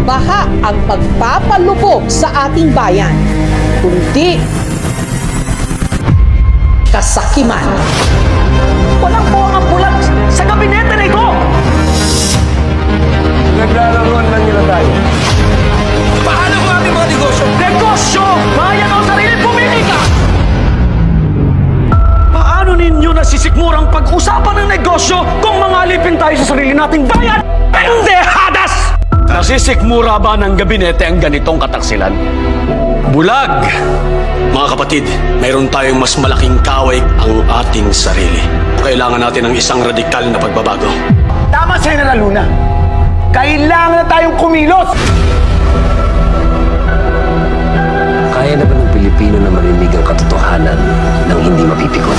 baha ang magpapalubog sa ating bayan, kundi kasakiman. Walang po ang bulag sa gabinete na ito! Naglalaruan lang nila tayo. Paano ang aming mga negosyo? Negosyo! Bayan o sarili, pumili ka! Paano ninyo nasisikmurang pag-usapan ng negosyo kung mga alipin tayo sa sarili nating bayan? Pendehadas! Nasisikmura ba ng gabinete ang ganitong kataksilan? Bulag! Mga kapatid, mayroon tayong mas malaking kaway ang ating sarili. Kailangan natin ng isang radikal na pagbabago. Tama, General Luna. Kailangan na tayong kumilos! Kaya na ba ng Pilipino na marinig ang katotohanan ng hindi mapipikon?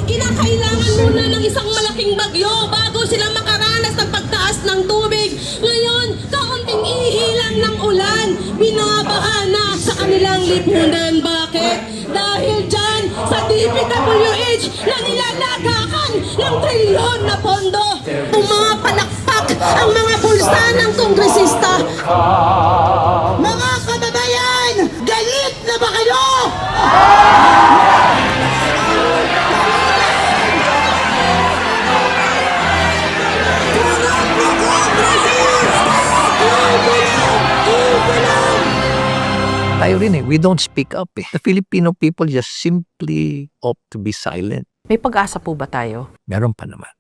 Kinakailangan muna ng isang malaking bagyo bago sila makaranas ng pagtaas ng tubig. Ngayon, kaunting ihilang ng ulan, binabaha na sa kanilang lipunan. Bakit? Dahil dyan sa DPWH na nilalagakan ng trilyon na pondo. Mga palakpak ang mga bulsa ng kongresista. Mga kababayan, galit na ba kayo? Tayo rin we don't speak up The Filipino people just simply opt to be silent. May pag-asa po ba tayo? Meron pa naman.